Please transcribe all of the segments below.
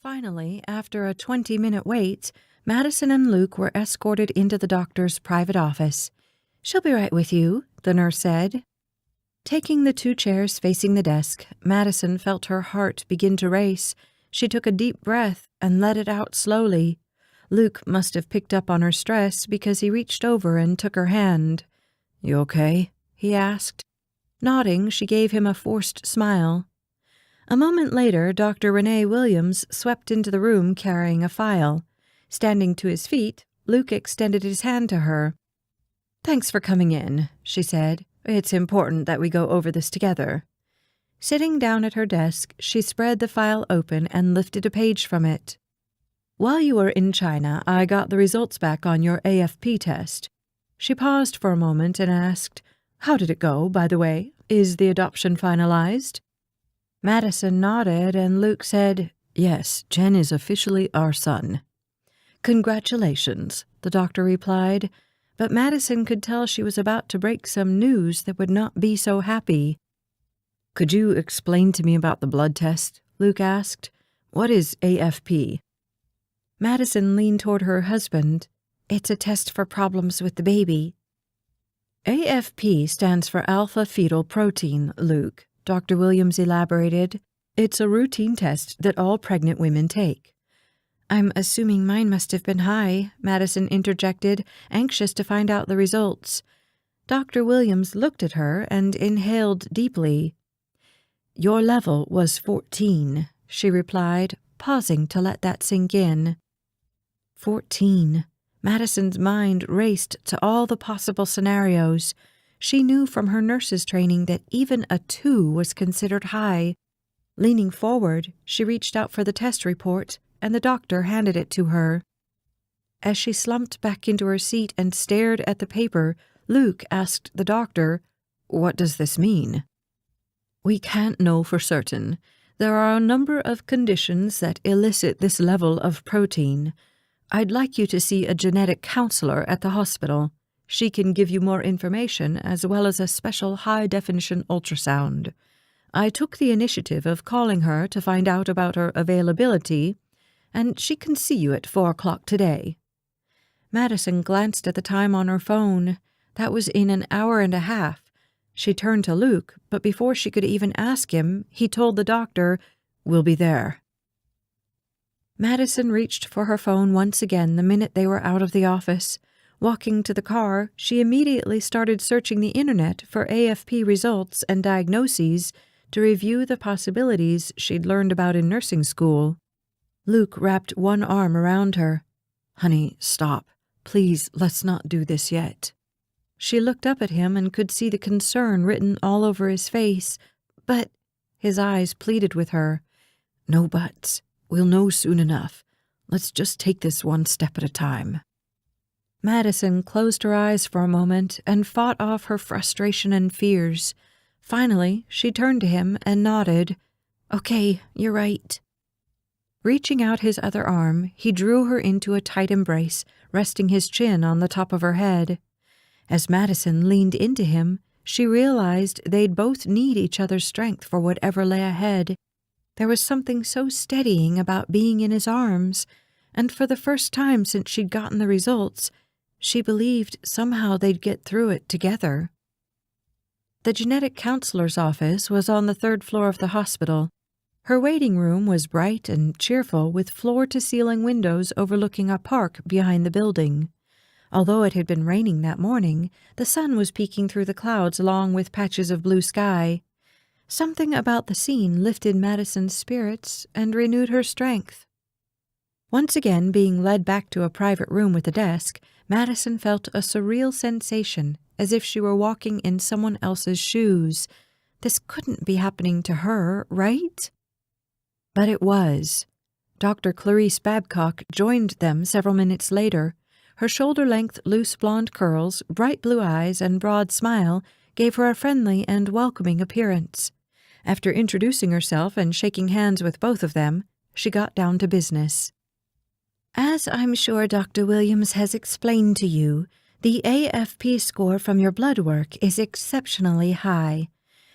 Finally, after a 20-minute wait, Madison and Luke were escorted into the doctor's private office. "She'll be right with you," the nurse said. Taking the 2 chairs facing the desk, Madison felt her heart begin to race. She took a deep breath and let it out slowly. Luke must have picked up on her stress because he reached over and took her hand. "You okay?" he asked. Nodding, she gave him a forced smile. A moment later, Dr. Renee Williams swept into the room carrying a file. Standing to his feet, Luke extended his hand to her. "Thanks for coming in," she said. "It's important that we go over this together." Sitting down at her desk, she spread the file open and lifted a page from it. "While you were in China, I got the results back on your AFP test." She paused for a moment and asked, "How did it go, by the way? Is the adoption finalized?" Madison nodded, and Luke said, "Yes, Jen is officially our son." "Congratulations," the doctor replied, but Madison could tell she was about to break some news that would not be so happy. "Could you explain to me about the blood test?" Luke asked. "What is AFP?" Madison leaned toward her husband. "It's a test for problems with the baby." "AFP stands for alpha fetal protein, Luke," Dr. Williams elaborated. "It's a routine test that all pregnant women take." "I'm assuming mine must have been high," Madison interjected, anxious to find out the results. Dr. Williams looked at her and inhaled deeply. "Your level was 14, she replied, pausing to let that sink in. 14. Madison's mind raced to all the possible scenarios. She knew from her nurse's training that even a 2 was considered high. Leaning forward, she reached out for the test report, and the doctor handed it to her. As she slumped back into her seat and stared at the paper, Luke asked the doctor, "What does this mean?" "We can't know for certain. There are a number of conditions that elicit this level of protein. I'd like you to see a genetic counselor at the hospital. She can give you more information as well as a special high-definition ultrasound. I took the initiative of calling her to find out about her availability, and she can see you at 4 o'clock today." Madison glanced at the time on her phone. That was in an hour and a half. She turned to Luke, but before she could even ask him, he told the doctor, "We'll be there." Madison reached for her phone once again the minute they were out of the office. Walking to the car, she immediately started searching the internet for AFP results and diagnoses to review the possibilities she'd learned about in nursing school. Luke wrapped one arm around her. "Honey, stop. Please, let's not do this yet." She looked up at him and could see the concern written all over his face. "But—" his eyes pleaded with her. "No buts. We'll know soon enough. Let's just take this one step at a time." Madison closed her eyes for a moment and fought off her frustration and fears. Finally, she turned to him and nodded. "Okay, you're right." Reaching out his other arm, he drew her into a tight embrace, resting his chin on the top of her head. As Madison leaned into him, she realized they'd both need each other's strength for whatever lay ahead. There was something so steadying about being in his arms, and for the first time since she'd gotten the results, she believed somehow they'd get through it together. The genetic counselor's office was on the 3rd floor of the hospital. Her waiting room was bright and cheerful with floor-to-ceiling windows overlooking a park behind the building. Although it had been raining that morning, the sun was peeking through the clouds along with patches of blue sky. Something about the scene lifted Madison's spirits and renewed her strength. Once again being led back to a private room with a desk, Madison felt a surreal sensation, as if she were walking in someone else's shoes. This couldn't be happening to her, right? But it was. Dr. Clarice Babcock joined them several minutes later. Her shoulder-length, loose blonde curls, bright blue eyes, and broad smile gave her a friendly and welcoming appearance. After introducing herself and shaking hands with both of them, she got down to business. "As I'm sure Dr. Williams has explained to you, the AFP score from your blood work is exceptionally high.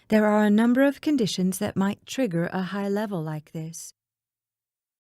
There are a number of conditions that might trigger a high level like this.